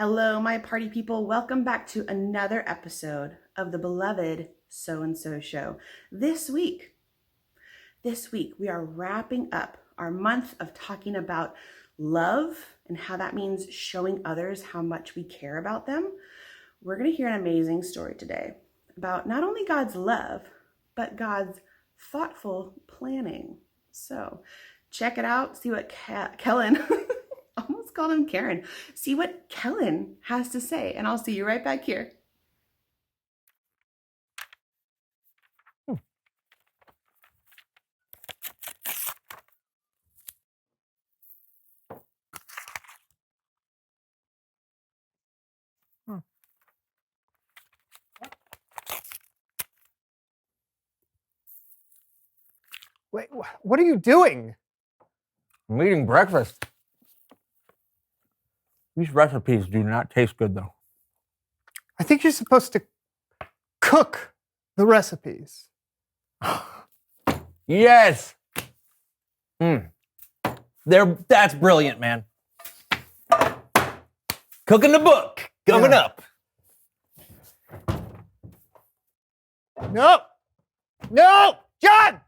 Hello, my party people. Welcome back to another episode of the beloved So-and-So Show. This week, we are wrapping up our month of talking about love and how that means showing others how much we care about them. We're going to hear an amazing story today about not only God's love, but God's thoughtful planning. So check it out. See what Kellen... almost called him Karen. See what Kellen has to say, and I'll see you right back here. Wait, what are you doing? I'm eating breakfast. These recipes do not taste good, though. I think you're supposed to cook the recipes. Yes! That's brilliant, man. Cooking the book. Coming up. No! John!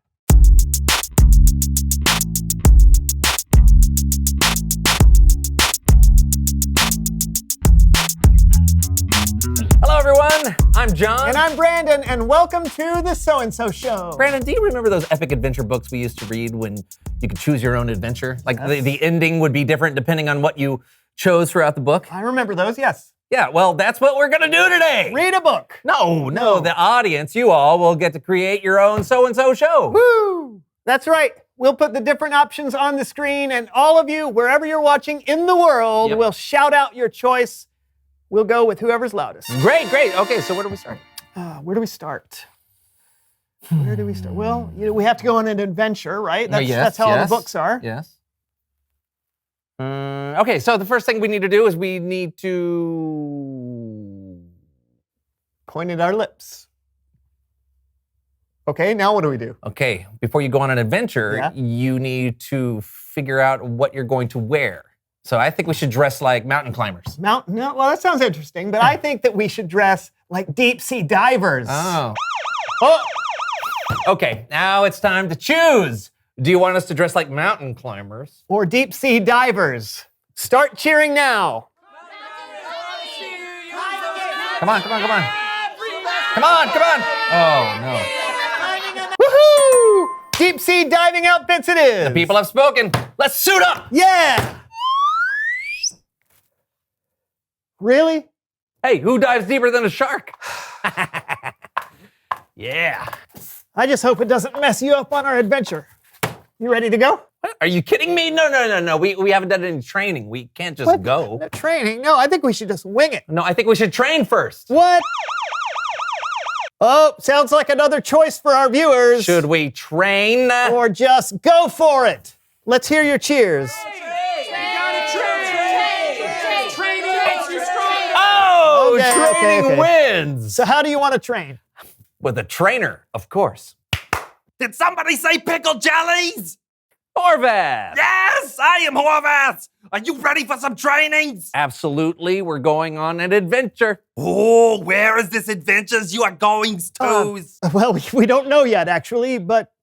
Hello, everyone. I'm John. And I'm Brandon, and welcome to the So-and-So Show. Brandon, do you remember those epic adventure books we used to read when you could choose your own adventure? Like the ending would be different depending on what you chose throughout the book? I remember those, yes. Yeah, well, that's what we're going to do today. Read a book. No, the audience, you all will get to create your own So-and-So Show. Woo! That's right. We'll put the different options on the screen, and all of you, wherever you're watching in the world, will shout out your choice. We'll go with whoever's loudest. Great. Okay, so where do we start? Where do we start? Well, we have to go on an adventure, right? That's how all the books are. Yes. Okay, so the first thing we need to do is we need to point at our lips. Okay, now what do we do? Okay, before you go on an adventure, you need to figure out what you're going to wear. So I think we should dress like mountain climbers. Well, that sounds interesting, but I think that we should dress like deep sea divers. Oh. Okay, now it's time to choose. Do you want us to dress like mountain climbers? Or deep sea divers? Start cheering now. Come on. Come on. Oh, no. Woohoo! Deep sea diving outfits it is. The people have spoken. Let's suit up. Yeah. Really? Hey, who dives deeper than a shark? Yeah. I just hope it doesn't mess you up on our adventure. You ready to go? What? Are you kidding me? No. We haven't done any training. We can't just go. No training? No, I think we should just wing it. No, I think we should train first. What? Oh, sounds like another choice for our viewers. Should we train? Or just go for it? Let's hear your cheers. Training wins. So how do you want to train? With a trainer, of course. Did somebody say pickle jellies? Horvath! Yes, I am Horvath. Are you ready for some trainings? Absolutely, we're going on an adventure. Oh, where is this adventures you are going to? Well, we don't know yet, actually, but,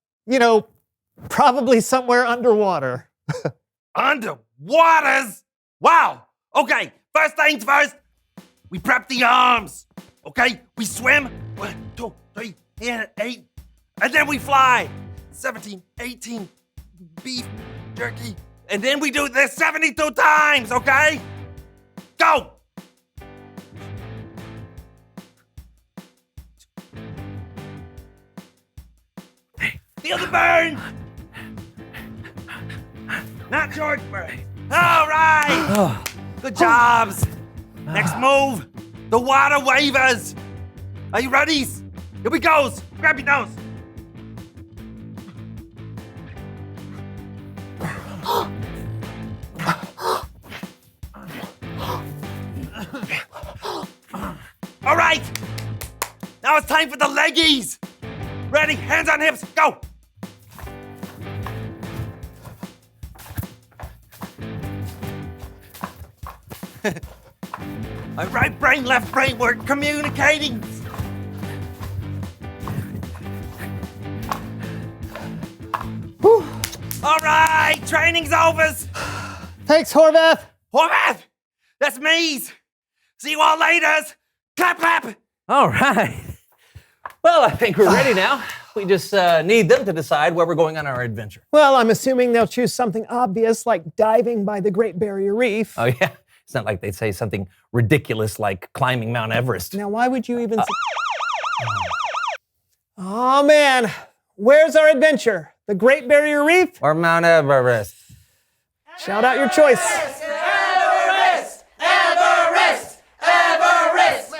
probably somewhere underwater. Underwaters? Wow. Okay, first things first. We prep the arms, okay? We swim, 1, 2, 3, and 8, and then we fly. 17, 18, beef, jerky, and then we do this 72 times, okay? Go! Feel the burn! Not George burn. All right! Good jobs. Next move, the water waivers. Are you ready? Here we go. Grab your nose. All right. Now it's time for the leggies. Ready? Hands on hips. Go. My right brain, left brain, we're communicating. Whew. All right, training's over. Thanks, Horvath. Horvath, that's me's. See you all later. Clap, clap. All right. Well, I think we're ready now. We just need them to decide where we're going on our adventure. Well, I'm assuming they'll choose something obvious like diving by the Great Barrier Reef. Oh, yeah. It's not like they'd say something ridiculous like climbing Mount Everest. Now, why would you even Oh, man. Where's our adventure? The Great Barrier Reef? Or Mount Everest. Shout out your choice. Everest! Everest! Everest!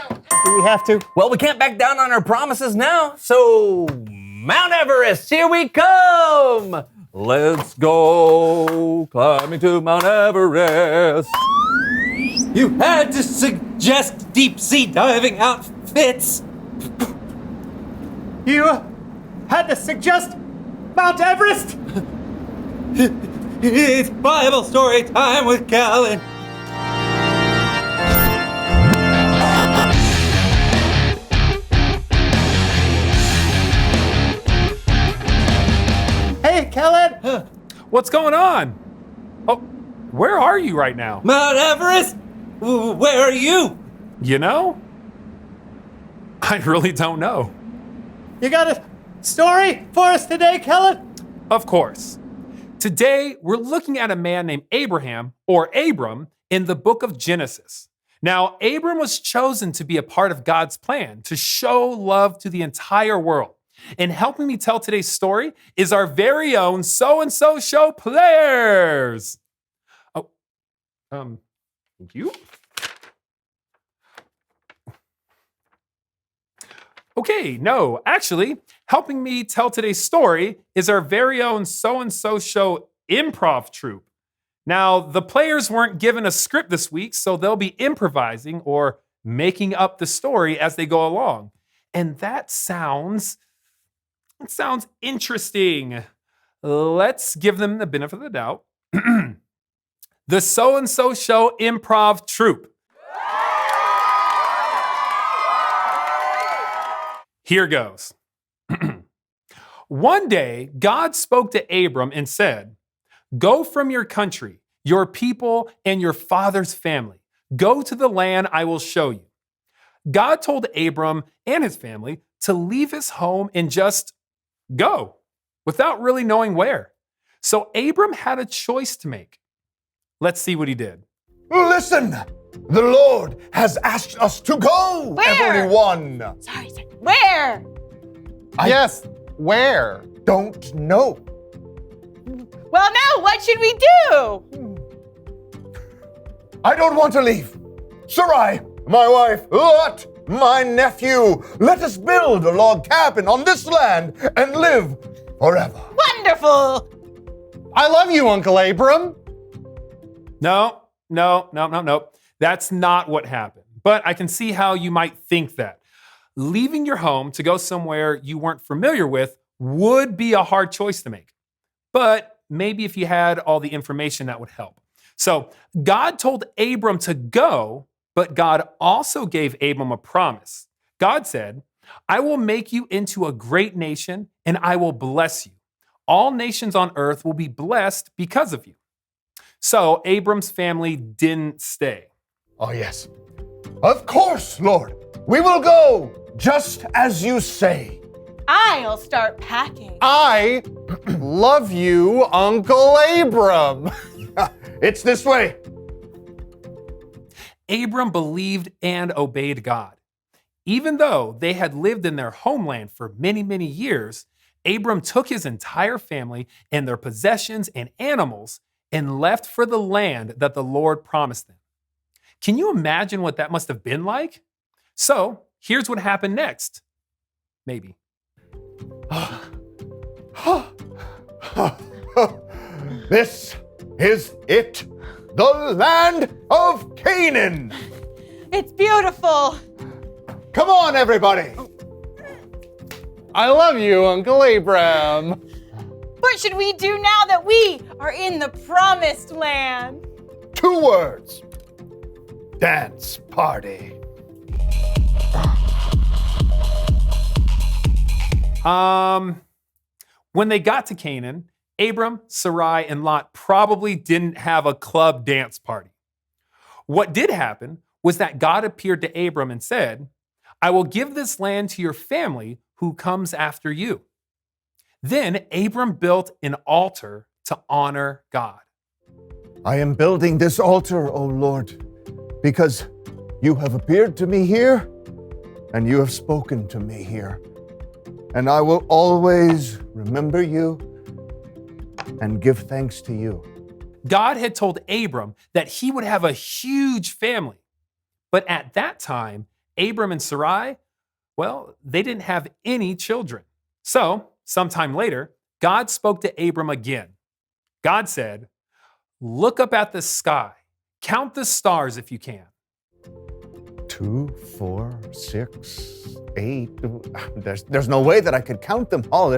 Do we have to? Well, we can't back down on our promises now, so Mount Everest, here we come! Let's go climbing to Mount Everest. You had to suggest deep sea diving outfits. You had to suggest Mount Everest? It's Bible story time with Calvin. Hey, Kellen. What's going on? Oh, where are you right now? Mount Everest? Where are you? You know? I really don't know. You got a story for us today, Kellen? Of course. Today, we're looking at a man named Abraham, or Abram, in the book of Genesis. Now, Abram was chosen to be a part of God's plan to show love to the entire world. And helping me tell today's story is our very own So-and-So Show players. Oh, thank you. Okay, no, actually, helping me tell today's story is our very own So-and-So Show improv troupe. Now, the players weren't given a script this week, so they'll be improvising or making up the story as they go along. And that sounds interesting. Let's give them the benefit of the doubt. The So-and-So Show improv troupe. Here goes. One day, God spoke to Abram and said, "Go from your country, your people, and your father's family. Go to the land I will show you." God told Abram and his family to leave his home and just go, without really knowing where. So Abram had a choice to make. Let's see what he did. Listen, the Lord has asked us to go, Where? everyone. Sorry. Where? Yes, where? Don't know. Well, now what should we do? I don't want to leave. Sarai, my wife, Lot, my nephew, let us build a log cabin on this land and live forever. Wonderful. I love you, Uncle Abram. No. That's not what happened. But I can see how you might think that. Leaving your home to go somewhere you weren't familiar with would be a hard choice to make. But maybe if you had all the information, that would help. So God told Abram to go, but God also gave Abram a promise. God said, "I will make you into a great nation and I will bless you. All nations on earth will be blessed because of you." So Abram's family didn't stay. Oh, yes. Of course, Lord. We will go, just as you say. I'll start packing. I love you, Uncle Abram. It's this way. Abram believed and obeyed God. Even though they had lived in their homeland for many, many years, Abram took his entire family and their possessions and animals and left for the land that the Lord promised them. Can you imagine what that must have been like? So here's what happened next. Maybe. This is it, the land of Canaan. It's beautiful. Come on, everybody. I love you, Uncle Abram. What should we do now that we are in the promised land? 2 words. dance party. When they got to Canaan, Abram, Sarai, and Lot probably didn't have a club dance party. What did happen was that God appeared to Abram and said, I will give this land to your family who comes after you. Then Abram built an altar to honor God. I am building this altar, O Lord, because you have appeared to me here and you have spoken to me here. And I will always remember you and give thanks to you. God had told Abram that he would have a huge family. But at that time, Abram and Sarai, well, they didn't have any children. So, sometime later, God spoke to Abram again. God said, look up at the sky. Count the stars if you can. 2, 4, 6, 8. There's no way that I could count them all.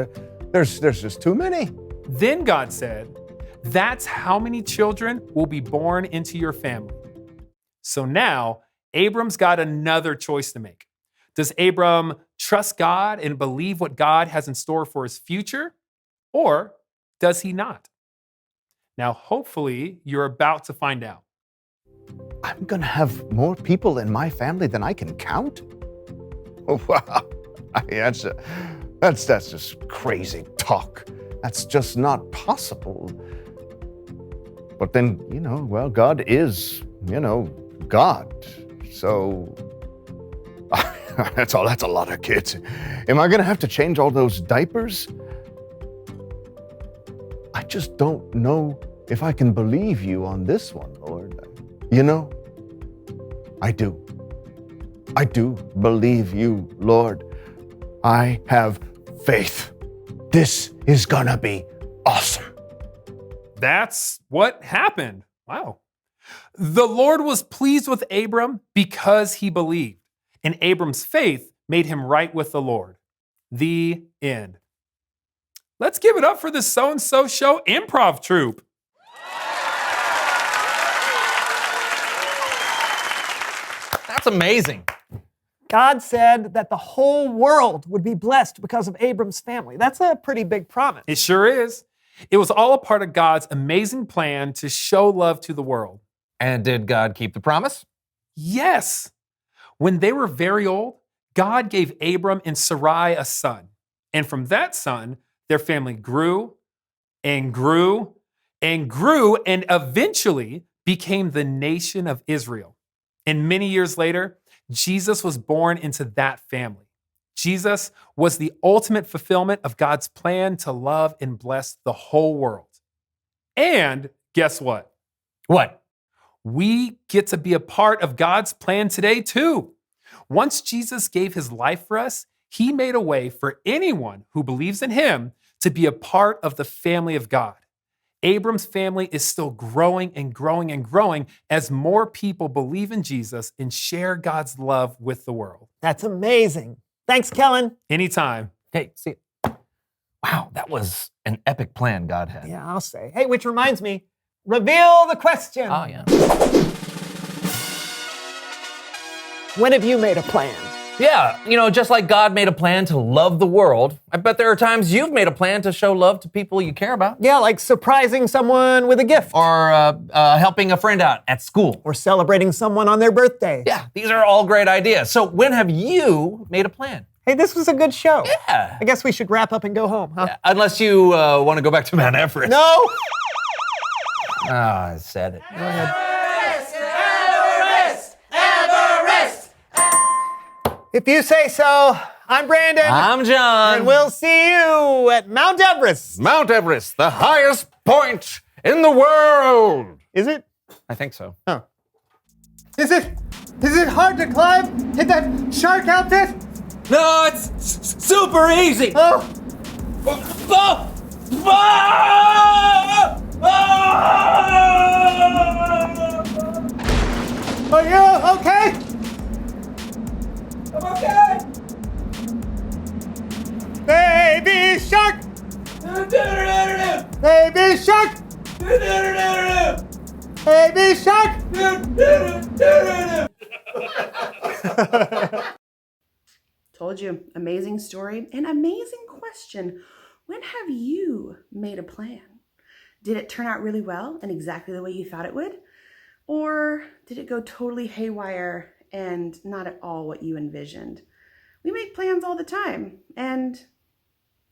There's just too many. Then God said, that's how many children will be born into your family. So now, Abram's got another choice to make. Does Abram trust God and believe what God has in store for his future? Or does he not? Now, hopefully, you're about to find out. I'm gonna have more people in my family than I can count? Oh, wow. That's just crazy talk. That's just not possible. But then, well, God is, God. So that's a lot of kids. Am I gonna have to change all those diapers? I just don't know if I can believe you on this one, Lord. I do. I do believe you, Lord. I have faith. This is gonna be awesome. That's what happened. Wow. The Lord was pleased with Abram because he believed, and Abram's faith made him right with the Lord. The end. Let's give it up for the So-and-So Show improv troupe. That's amazing. God said that the whole world would be blessed because of Abram's family. That's a pretty big promise. It sure is. It was all a part of God's amazing plan to show love to the world. And did God keep the promise? Yes. When they were very old, God gave Abram and Sarai a son. And from that son, their family grew and grew and grew and eventually became the nation of Israel. And many years later, Jesus was born into that family. Jesus was the ultimate fulfillment of God's plan to love and bless the whole world. And guess what? What? We get to be a part of God's plan today, too. Once Jesus gave his life for us, he made a way for anyone who believes in him to be a part of the family of God. Abram's family is still growing and growing and growing as more people believe in Jesus and share God's love with the world. That's amazing. Thanks, Kellen. Anytime. Hey, see, wow, that was an epic plan God had. Yeah, I'll say. Hey, which reminds me, reveal the question. Oh, yeah. When have you made a plan? Yeah, just like God made a plan to love the world, I bet there are times you've made a plan to show love to people you care about. Yeah, like surprising someone with a gift. Or helping a friend out at school. Or celebrating someone on their birthday. Yeah, these are all great ideas. So when have you made a plan? Hey, this was a good show. Yeah. I guess we should wrap up and go home, huh? Yeah, unless you want to go back to Mount Everest. No! I said it. Go ahead. If you say so, I'm Brandon. I'm John. And we'll see you at Mount Everest. Mount Everest, the highest point in the world. Is it? I think so. Oh. Is it hard to climb? Hit that shark outfit? No, it's super easy. Oh. Are you okay? I'm okay. Baby shark! Baby shark! Baby shark! Told you, amazing story and amazing question. When have you made a plan? Did it turn out really well and exactly the way you thought it would? Or did it go totally haywire and not at all what you envisioned? We make plans all the time and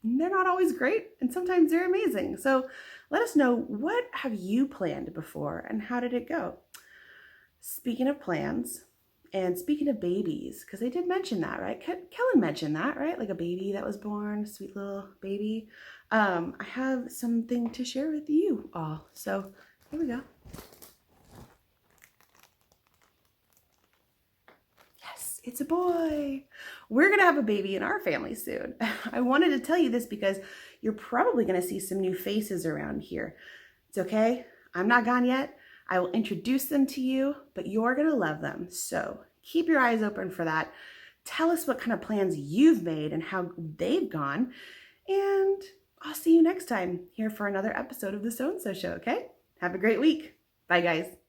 they're not always great and sometimes they're amazing. So let us know, what have you planned before and how did it go? Speaking of plans, and speaking of babies, because they did mention that, right? Kellen mentioned that, right? Like a baby that was born, sweet little baby. I have something to share with you all. So here we go. Yes, it's a boy. We're going to have a baby in our family soon. I wanted to tell you this because you're probably going to see some new faces around here. It's okay. I'm not gone yet. I will introduce them to you, but you're going to love them. So keep your eyes open for that. Tell us what kind of plans you've made and how they've gone. And I'll see you next time here for another episode of the So-and-So Show, okay? Have a great week. Bye, guys.